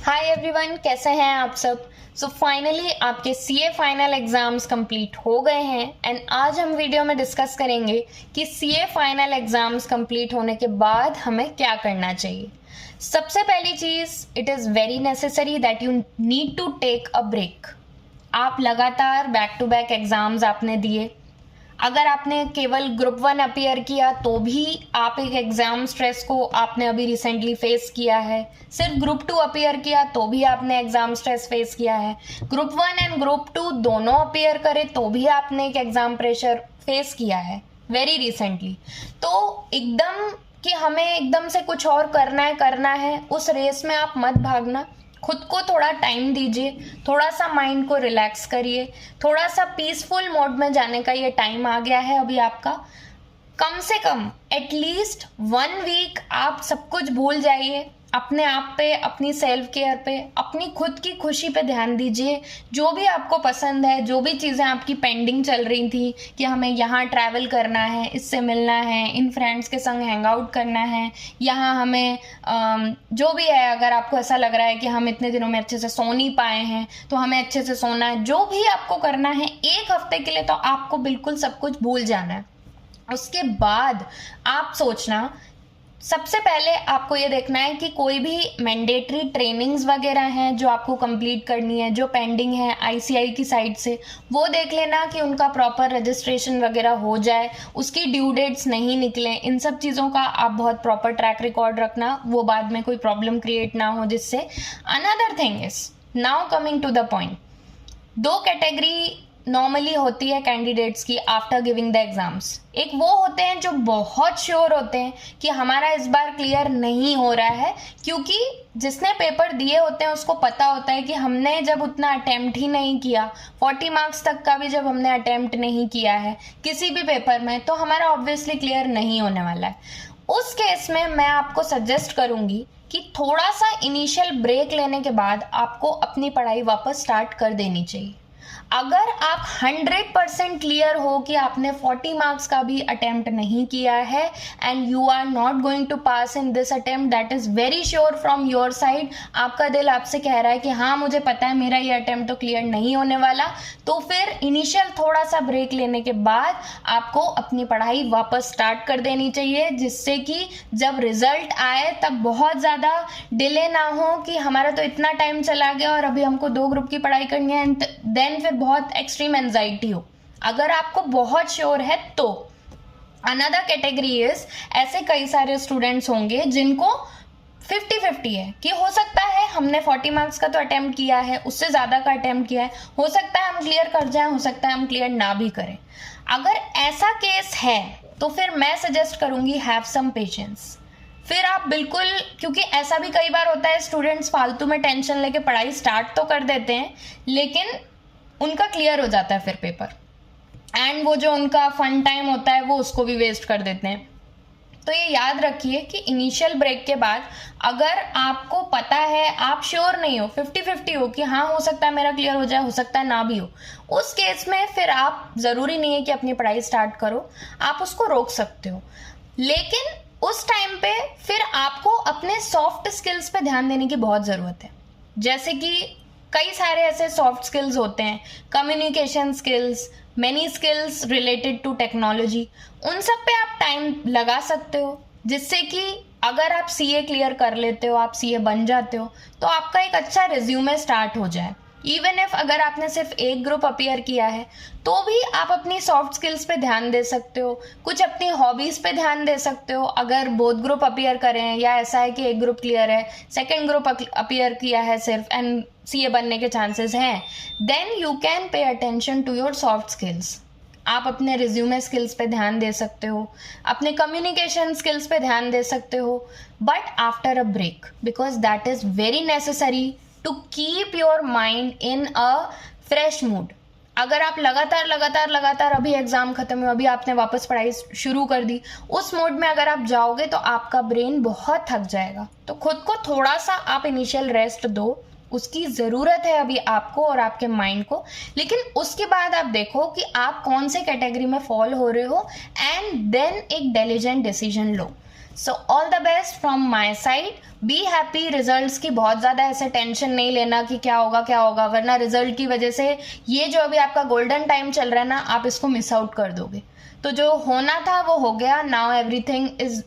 Hi everyone, कैसे हैं आप सब। सो फाइनली आपके सीए फाइनल एग्जाम्स कंप्लीट हो गए हैं एंड आज हम वीडियो में डिस्कस करेंगे कि सीए फाइनल एग्जाम्स कंप्लीट होने के बाद हमें क्या करना चाहिए। सबसे पहली चीज़, it is very necessary that you need to take a break. आप लगातार बैक टू बैक एग्जाम्स आपने दिए, अगर आपने केवल ग्रुप 1 अपीयर किया तो भी आप एक एग्जाम स्ट्रेस को आपने अभी रिसेंटली फेस किया है। सिर्फ ग्रुप 2 अपीयर किया तो भी आपने एग्जाम स्ट्रेस फेस किया है। ग्रुप 1 एंड ग्रुप 2 दोनों अपीयर करे तो भी आपने एक एग्जाम प्रेशर फेस किया है वेरी रिसेंटली। तो एकदम कि हमें एकदम से कुछ और करना है, उस रेस में आप मत भागना। खुद को थोड़ा टाइम दीजिए, थोड़ा सा माइंड को रिलैक्स करिए, थोड़ा सा पीसफुल मोड में जाने का ये टाइम आ गया है अभी आपका। कम से कम एटलीस्ट 1 वीक आप सब कुछ भूल जाइए, अपने आप पे, अपनी सेल्फ केयर पे, अपनी खुद की खुशी पे ध्यान दीजिए। जो भी आपको पसंद है, जो भी चीज़ें आपकी पेंडिंग चल रही थी कि हमें यहाँ ट्रैवल करना है, इससे मिलना है, इन फ्रेंड्स के संग हैंग आउट करना है, यहाँ हमें जो भी है, अगर आपको ऐसा लग रहा है कि हम इतने दिनों में अच्छे से सो नहीं पाए हैं तो हमें अच्छे से सोना है, जो भी आपको करना है 1 हफ्ते के लिए तो आपको बिल्कुल सब कुछ भूल जाना है। उसके बाद आप सोचना, सबसे पहले आपको ये देखना है कि कोई भी मैंडेटरी ट्रेनिंग्स वगैरह हैं जो आपको कंप्लीट करनी है, जो पेंडिंग है आईसीआई की साइड से, वो देख लेना कि उनका प्रॉपर रजिस्ट्रेशन वगैरह हो जाए, उसकी ड्यू डेट्स नहीं निकले। इन सब चीज़ों का आप बहुत प्रॉपर ट्रैक रिकॉर्ड रखना, वो बाद में कोई प्रॉब्लम क्रिएट ना हो जिससे। Another thing is, now coming to the point, 2 category normally होती है कैंडिडेट्स की आफ्टर गिविंग द एग्जाम्स। एक वो होते हैं जो बहुत श्योर होते हैं कि हमारा इस बार क्लियर नहीं हो रहा है, क्योंकि जिसने पेपर दिए होते हैं उसको पता होता है कि हमने जब उतना अटेम्प्ट ही नहीं किया, 40 मार्क्स तक का भी जब हमने अटेम्प्ट नहीं किया है किसी भी पेपर में, तो हमारा ऑब्वियसली क्लियर नहीं होने वाला है। उस केस में मैं आपको सजेस्ट करूंगी कि थोड़ा सा इनिशियल ब्रेक लेने के बाद आपको अपनी पढ़ाई वापस स्टार्ट कर देनी चाहिए। अगर आप 100% क्लियर हो कि आपने 40 मार्क्स का भी अटेम्प्ट नहीं किया है and you are not going to pass in this attempt, that is very sure from your side, आपका दिल आपसे कह रहा है कि हाँ मुझे पता है मेरा ये अटेम्प्ट तो क्लियर नहीं होने वाला, तो फिर इनिशियल थोड़ा सा ब्रेक लेने के बाद आपको अपनी पढ़ाई वापस स्टार्ट कर देनी चाहिए, जिससे कि जब रिजल्ट आए तब बहुत ज़्यादा डिले ना हो कि हमारा तो इतना टाइम चला गया और अभी हमको 2 ग्रुप की पढ़ाई करनी है, देन फिर बहुत एक्सट्रीम एंजाइटी हो। अगर आपको बहुत श्योर है तो अनदर कैटेगरी इज, ऐसे कई सारे स्टूडेंट्स होंगे जिनको 50-50 है कि हो सकता है हमने 40 मार्क्स का तो अटेम्प्ट किया है, उससे ज़्यादा का अटेम्प्ट किया है, हो सकता है हम क्लियर कर जाएं, हो सकता है हम क्लियर ना भी करें। अगर ऐसा केस है तो फिर मैं सजेस्ट करूंगी हैव सम पेशेंस। फिर आप बिल्कुल, क्योंकि ऐसा भी कई बार होता है स्टूडेंट्स फालतू में टेंशन लेके पढ़ाई स्टार्ट तो कर देते हैं लेकिन उनका क्लियर हो जाता है फिर पेपर, एंड वो जो उनका फन टाइम होता है वो उसको भी वेस्ट कर देते हैं। तो ये याद रखिए कि इनिशियल ब्रेक के बाद अगर आपको पता है, आप श्योर नहीं हो, 50-50 हो कि हाँ हो सकता है मेरा क्लियर हो जाए, हो सकता है ना भी हो, उस केस में फिर आप, ज़रूरी नहीं है कि अपनी पढ़ाई स्टार्ट करो, आप उसको रोक सकते हो। लेकिन उस टाइम पे फिर आपको अपने सॉफ्ट स्किल्स पे ध्यान देने की बहुत ज़रूरत है। जैसे कि कई सारे ऐसे सॉफ्ट स्किल्स होते हैं, communication skills, many skills related to technology, उन सब पे आप टाइम लगा सकते हो, जिससे कि अगर आप सीए क्लियर कर लेते हो, आप सीए बन जाते हो, तो आपका एक अच्छा रिज्यूमे स्टार्ट हो जाए। इवन इफ अगर आपने सिर्फ 1 ग्रुप अपीयर किया है तो भी आप अपनी सॉफ्ट स्किल्स पे ध्यान दे सकते हो, कुछ अपनी हॉबीज़ पे ध्यान दे सकते हो। अगर बोथ ग्रुप अपीयर करें या ऐसा है कि 1 ग्रुप क्लियर है, 2nd ग्रुप अपीयर किया है सिर्फ एंड सीए बनने के चांसेस हैं, then you can pay attention to your soft skills. आप अपने रिज्यूमे स्किल्स पे ध्यान दे सकते हो, अपने कम्युनिकेशन स्किल्स पे ध्यान दे सकते हो, but after a break, because that is very necessary to keep your mind in a fresh mood. अगर आप लगातार अभी एग्जाम खत्म हुआ, अभी आपने वापस पढ़ाई शुरू कर दी, उस मोड में अगर आप जाओगे तो आपका ब्रेन बहुत थक जाएगा। तो खुद को थोड़ा सा आप इनिशियल रेस्ट दो, उसकी ज़रूरत है अभी आपको और आपके माइंड को। लेकिन उसके बाद आप देखो कि आप कौन से कैटेगरी में फॉल हो रहे हो एंड देन एक diligent decision low. So all the best from my side, be happy. Results की बहुत ज़्यादा ऐसे टेंशन नहीं लेना कि क्या होगा, वरना रिजल्ट की वजह से ये जो अभी आपका गोल्डन टाइम चल रहा है ना, आप इसको मिस आउट कर दोगे। तो जो होना था वो हो गया, now everything is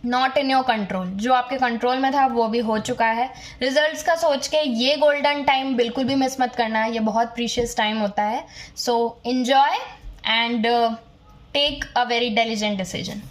not in your control. जो आपके कंट्रोल में था वो भी हो चुका है। रिजल्ट्स का सोच के ये गोल्डन टाइम बिल्कुल भी मिस मत करना, ये बहुत प्रीशियस टाइम होता है। So enjoy and take a very diligent decision.